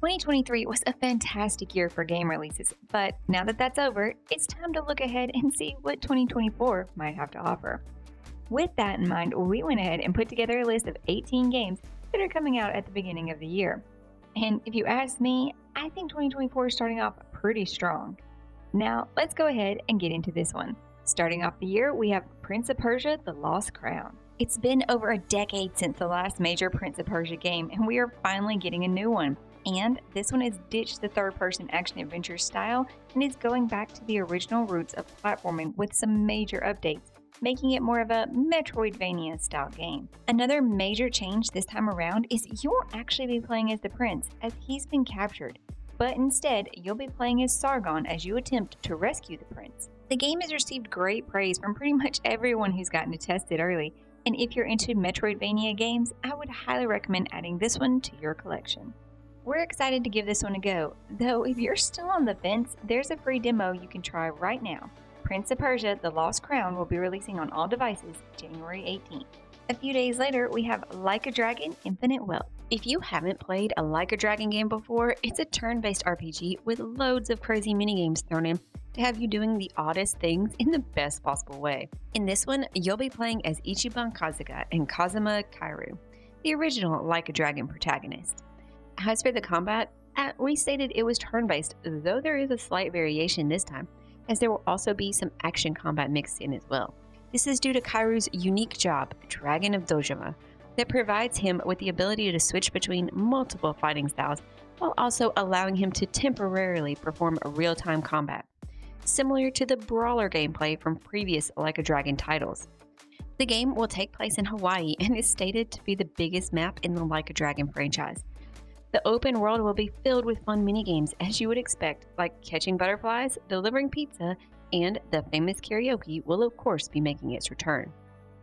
2023 was a fantastic year for game releases, but now that that's over, it's time to look ahead and see what 2024 might have to offer. With that in mind, we went ahead and put together a list of 18 games that are coming out at the beginning of the year. And if you ask me, I think 2024 is starting off pretty strong. Now, let's go ahead and get into this one. Starting off the year, we have Prince of Persia: The Lost Crown. It's been over a decade since the last major Prince of Persia game, and we are finally getting a new one. And this one has ditched the third-person action-adventure style and is going back to the original roots of platforming with some major updates, making it more of a Metroidvania-style game. Another major change this time around is you won't actually be playing as the prince, as he's been captured, but instead you'll be playing as Sargon as you attempt to rescue the prince. The game has received great praise from pretty much everyone who's gotten to test it early, and if you're into Metroidvania games, I would highly recommend adding this one to your collection. We're excited to give this one a go, though if you're still on the fence, there's a free demo you can try right now. Prince of Persia: The Lost Crown will be releasing on all devices January 18th. A few days later, we have Like a Dragon: Infinite Wealth. If you haven't played a Like a Dragon game before, it's a turn-based RPG with loads of crazy minigames thrown in to have you doing the oddest things in the best possible way. In this one, you'll be playing as Ichiban Kasuga and Kazuma Kairu, the original Like a Dragon protagonist. As for the combat, we stated it was turn-based, though there is a slight variation this time, as there will also be some action combat mixed in as well. This is due to Kairu's unique job, Dragon of Dogma, that provides him with the ability to switch between multiple fighting styles, while also allowing him to temporarily perform real-time combat, similar to the brawler gameplay from previous Like a Dragon titles. The game will take place in Hawaii and is stated to be the biggest map in the Like a Dragon franchise. The open world will be filled with fun minigames, as you would expect, like catching butterflies, delivering pizza, and the famous karaoke will of course be making its return.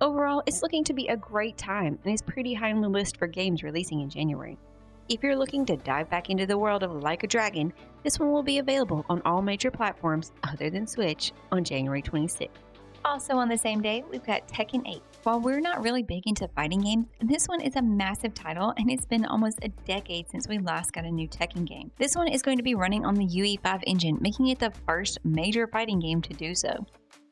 Overall, it's looking to be a great time and is pretty high on the list for games releasing in January. If you're looking to dive back into the world of Like a Dragon, this one will be available on all major platforms other than Switch on January 26th. Also on the same day, we've got Tekken 8. While we're not really big into fighting games, this one is a massive title and it's been almost a decade since we last got a new Tekken game. This one is going to be running on the UE5 engine, making it the first major fighting game to do so.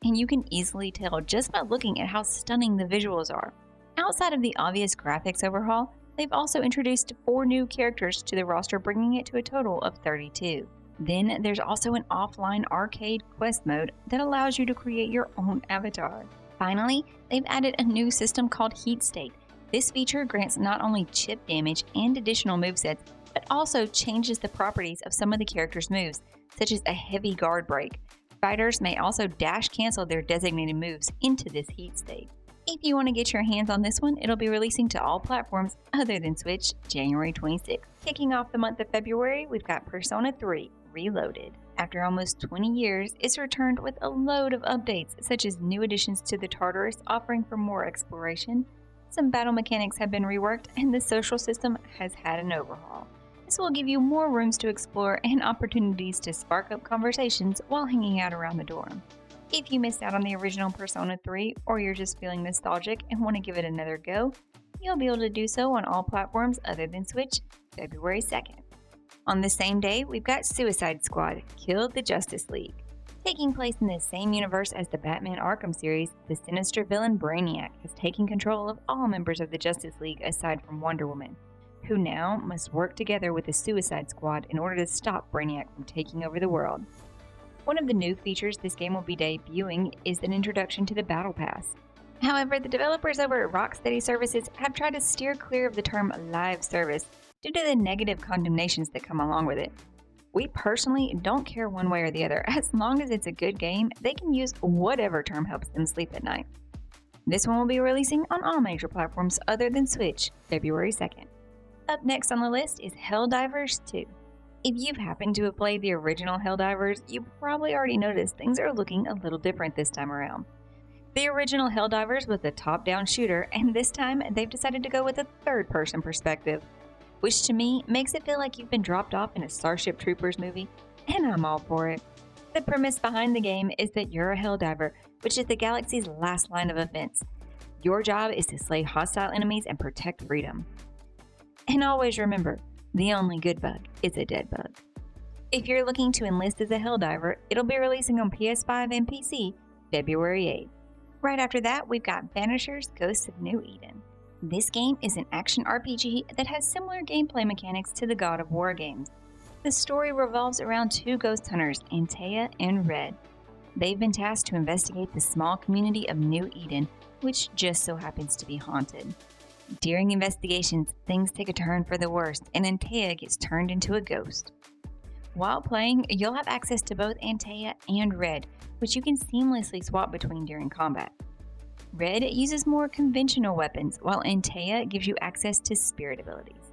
And you can easily tell just by looking at how stunning the visuals are. Outside of the obvious graphics overhaul, they've also introduced 4 new characters to the roster, bringing it to a total of 32. Then there's also an offline arcade quest mode that allows you to create your own avatar. Finally, they've added a new system called Heat State. This feature grants not only chip damage and additional movesets, but also changes the properties of some of the characters' moves, such as a heavy guard break. Fighters may also dash cancel their designated moves into this Heat State. If you want to get your hands on this one, it'll be releasing to all platforms other than Switch January 26th. Kicking off the month of February, we've got Persona 3 Reloaded. After almost 20 years, it's returned with a load of updates, such as new additions to the Tartarus offering for more exploration. Some battle mechanics have been reworked, and the social system has had an overhaul. This will give you more rooms to explore and opportunities to spark up conversations while hanging out around the dorm. If you missed out on the original Persona 3, or you're just feeling nostalgic and want to give it another go, you'll be able to do so on all platforms other than Switch February 2nd. On the same day, we've got Suicide Squad: Kill the Justice League. Taking place in the same universe as the Batman Arkham series, the sinister villain Brainiac has taken control of all members of the Justice League aside from Wonder Woman, who now must work together with the Suicide Squad in order to stop Brainiac from taking over the world. One of the new features this game will be debuting is an introduction to the Battle Pass. However, the developers over at Rocksteady Services have tried to steer clear of the term live service due to the negative condemnations that come along with it. We personally don't care one way or the other. As long as it's a good game, they can use whatever term helps them sleep at night. This one will be releasing on all major platforms other than Switch February 2nd. Up next on the list is Helldivers 2. If you've happened to have played the original Helldivers, you probably already noticed things are looking a little different this time around. The original Helldivers was a top-down shooter, and this time they've decided to go with a third-person perspective, which to me makes it feel like you've been dropped off in a Starship Troopers movie, and I'm all for it. The premise behind the game is that you're a Helldiver, which is the galaxy's last line of defense. Your job is to slay hostile enemies and protect freedom. And always remember, The only good bug is a dead bug. If you're looking to enlist as a Helldiver, it'll be releasing on PS5 and PC February 8th. Right after that, we've got Banishers Ghosts of New Eden. This game is an action RPG that has similar gameplay mechanics to the God of War games. The story revolves around two ghost hunters, S.T.A.L.K.E.R and Red. They've been tasked to investigate the small community of New Eden, which just so happens to be haunted. During investigations, things take a turn for the worst, and S.T.A.L.K.E.R gets turned into a ghost. While playing, you'll have access to both S.T.A.L.K.E.R and Red, which you can seamlessly swap between during combat. Red uses more conventional weapons, while S.T.A.L.K.E.R gives you access to spirit abilities.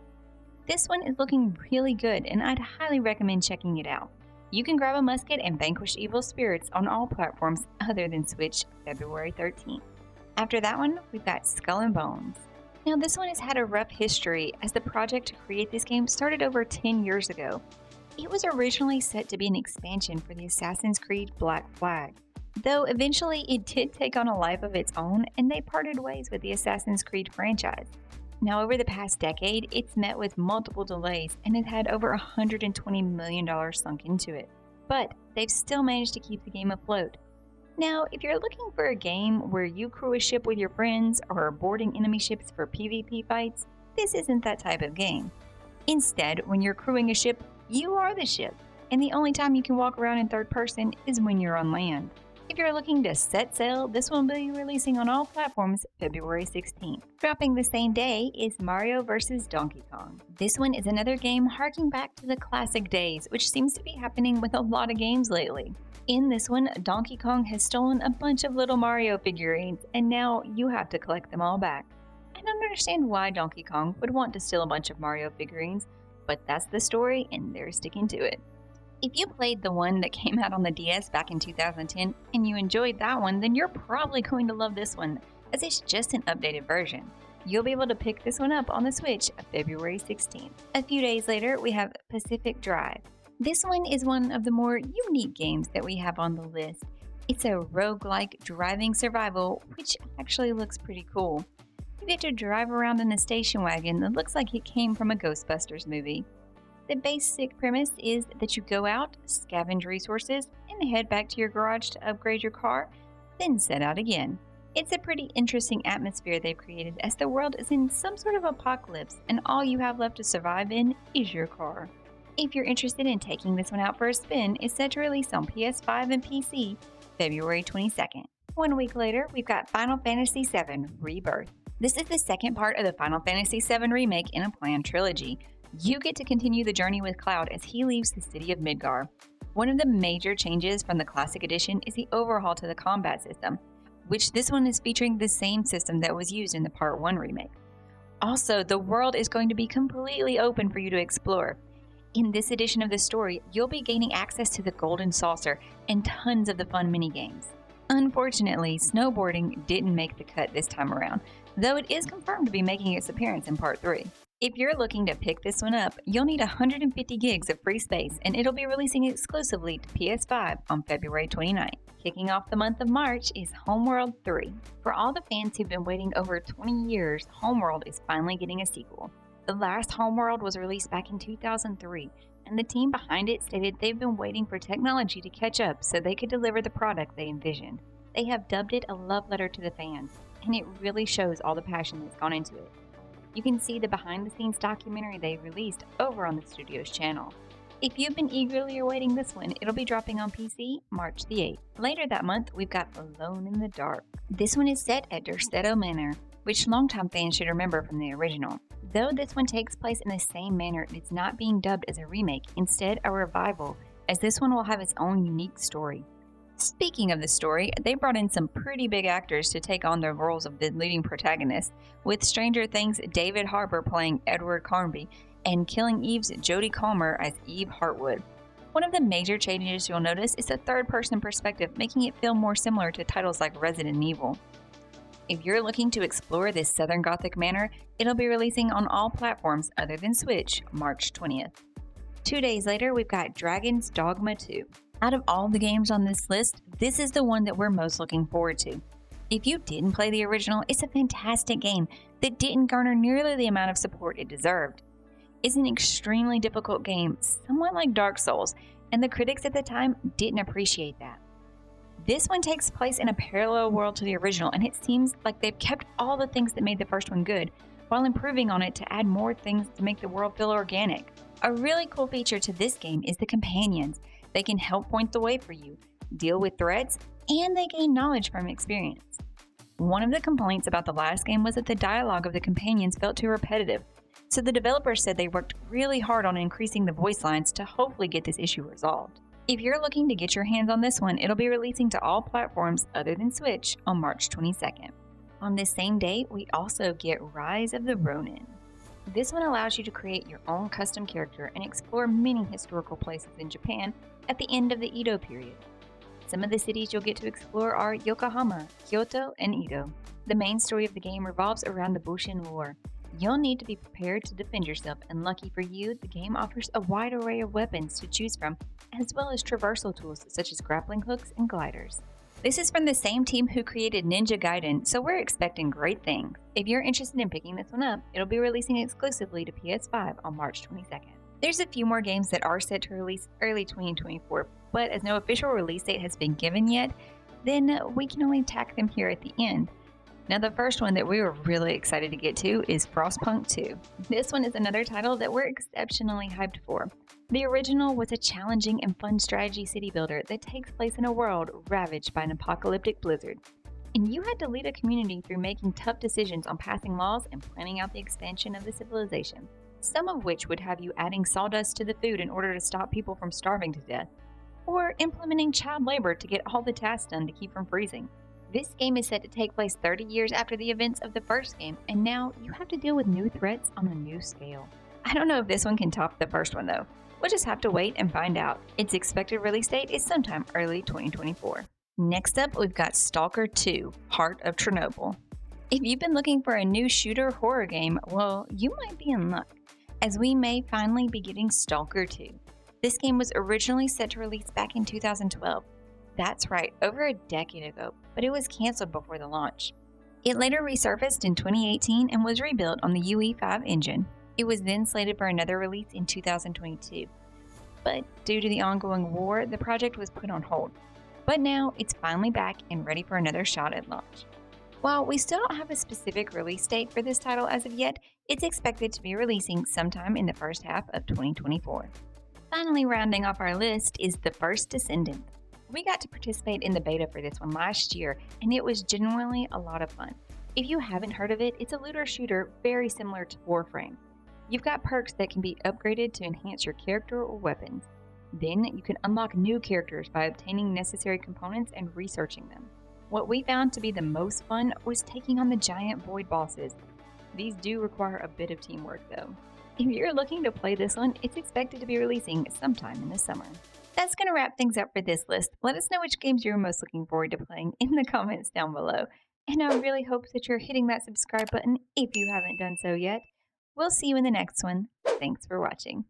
This one is looking really good, and I'd highly recommend checking it out. You can grab a musket and vanquish evil spirits on all platforms other than Switch February 13th. After that one, we've got Skull and Bones. Now this one has had a rough history, as the project to create this game started over 10 years ago. It was originally set to be an expansion for the Assassin's Creed Black Flag, though eventually it did take on a life of its own and they parted ways with the Assassin's Creed franchise. Now over the past decade, it's met with multiple delays and it had over $120 million sunk into it, but they've still managed to keep the game afloat. Now, if you're looking for a game where you crew a ship with your friends or are boarding enemy ships for PvP fights, this isn't that type of game. Instead, when you're crewing a ship, you are the ship, and the only time you can walk around in third person is when you're on land. If you're looking to set sail, this will be releasing on all platforms February 16th. Dropping the same day is Mario vs. Donkey Kong. This one is another game harking back to the classic days, which seems to be happening with a lot of games lately. In this one, Donkey Kong has stolen a bunch of little Mario figurines, and now you have to collect them all back. I don't understand why Donkey Kong would want to steal a bunch of Mario figurines, but that's the story and they're sticking to it. If you played the one that came out on the DS back in 2010 and you enjoyed that one, then you're probably going to love this one, as it's just an updated version. You'll be able to pick this one up on the Switch February 16th. A few days later, we have Pacific Drive. This one is one of the more unique games that we have on the list. It's a roguelike driving survival, which actually looks pretty cool. You get to drive around in a station wagon that looks like it came from a Ghostbusters movie. The basic premise is that you go out, scavenge resources, and head back to your garage to upgrade your car, then set out again. It's a pretty interesting atmosphere they've created, as the world is in some sort of apocalypse and all you have left to survive in is your car. If you're interested in taking this one out for a spin, it's set to release on PS5 and PC February 22nd. 1 week later, we've got Final Fantasy VII Rebirth. This is the second part of the Final Fantasy VII remake in a planned trilogy. You get to continue the journey with Cloud as he leaves the city of Midgar. One of the major changes from the Classic Edition is the overhaul to the combat system, which this one is featuring the same system that was used in the Part 1 remake. Also, the world is going to be completely open for you to explore. In this edition of the story, you'll be gaining access to the Golden Saucer and tons of the fun minigames. Unfortunately, snowboarding didn't make the cut this time around, though it is confirmed to be making its appearance in Part 3. If you're looking to pick this one up, you'll need 150 gigs of free space, and it'll be releasing exclusively to PS5 on February 29th. Kicking off the month of March is Homeworld 3. For all the fans who've been waiting over 20 years, Homeworld is finally getting a sequel. The last Homeworld was released back in 2003, and the team behind it stated they've been waiting for technology to catch up so they could deliver the product they envisioned. They have dubbed it a love letter to the fans, and it really shows all the passion that's gone into it. You can see the behind-the-scenes documentary they released over on the studio's channel. If you've been eagerly awaiting this one, it'll be dropping on PC March the 8th. Later that month, we've got Alone in the Dark. This one is set at Derceto Manor, which longtime fans should remember from the original. Though this one takes place in the same manner, it's not being dubbed as a remake, instead a revival, as this one will have its own unique story. Speaking of the story, they brought in some pretty big actors to take on the roles of the leading protagonists, with Stranger Things' David Harbour playing Edward Carnby and Killing Eve's Jodie Comer as Eve Hartwood. One of the major changes you'll notice is a third-person perspective, making it feel more similar to titles like Resident Evil. If you're looking to explore this Southern Gothic manor, it'll be releasing on all platforms other than Switch March 20th. 2 days later, we've got Dragon's Dogma 2. Out of all the games on this list, this is the one that we're most looking forward to. If you didn't play the original, it's a fantastic game that didn't garner nearly the amount of support it deserved. is an extremely difficult game, somewhat like Dark Souls, and the critics at the time didn't appreciate that. This one takes place in a parallel world to the original, and it seems like they've kept all the things that made the first one good, while improving on it to add more things to make the world feel organic. A really cool feature to this game is the companions. They can help point the way for you, deal with threats, and they gain knowledge from experience. One of the complaints about the last game was that the dialogue of the companions felt too repetitive, so the developers said they worked really hard on increasing the voice lines to hopefully get this issue resolved. If you're looking to get your hands on this one, it'll be releasing to all platforms other than Switch on March 22nd. On this same date, we also get Rise of the Ronin. This one allows you to create your own custom character and explore many historical places in Japan at the end of the Edo period. Some of the cities you'll get to explore are Yokohama, Kyoto, and Edo. The main story of the game revolves around the Bushin War. You'll need to be prepared to defend yourself, and lucky for you, the game offers a wide array of weapons to choose from, as well as traversal tools such as grappling hooks and gliders. This is from the same team who created Ninja Gaiden, so we're expecting great things. If you're interested in picking this one up, it'll be releasing exclusively to PS5 on March 22nd. There's a few more games that are set to release early 2024, but as no official release date has been given yet, then we can only tack them here at the end. Now, the first one that we were really excited to get to is Frostpunk 2. This one is another title that we're exceptionally hyped for. The original was a challenging and fun strategy city builder that takes place in a world ravaged by an apocalyptic blizzard. And you had to lead a community through making tough decisions on passing laws and planning out the expansion of the civilization, some of which would have you adding sawdust to the food in order to stop people from starving to death, or implementing child labor to get all the tasks done to keep from freezing. This game is set to take place 30 years after the events of the first game, and now you have to deal with new threats on a new scale. I don't know if this one can top the first one though. We'll just have to wait and find out. Its expected release date is sometime early 2024. Next up, we've got S.T.A.L.K.E.R 2, Heart of Chornobyl. If you've been looking for a new shooter horror game, well, you might be in luck, as we may finally be getting S.T.A.L.K.E.R 2. This game was originally set to release back in 2012. That's right, over a decade ago, but it was canceled before the launch. It later resurfaced in 2018 and was rebuilt on the UE5 engine. It was then slated for another release in 2022. But due to the ongoing war, the project was put on hold. But now it's finally back and ready for another shot at launch. While we still don't have a specific release date for this title as of yet, it's expected to be releasing sometime in the first half of 2024. Finally, rounding off our list is the First Descendant. We got to participate in the beta for this one last year, and it was genuinely a lot of fun. If you haven't heard of it, it's a looter shooter very similar to Warframe. You've got perks that can be upgraded to enhance your character or weapons. Then you can unlock new characters by obtaining necessary components and researching them. What we found to be the most fun was taking on the giant void bosses. These do require a bit of teamwork though. If you're looking to play this one, it's expected to be releasing sometime in the summer. That's going to wrap things up for this list. Let us know which games you're most looking forward to playing in the comments down below. And I really hope that you're hitting that subscribe button if you haven't done so yet. We'll see you in the next one. Thanks for watching.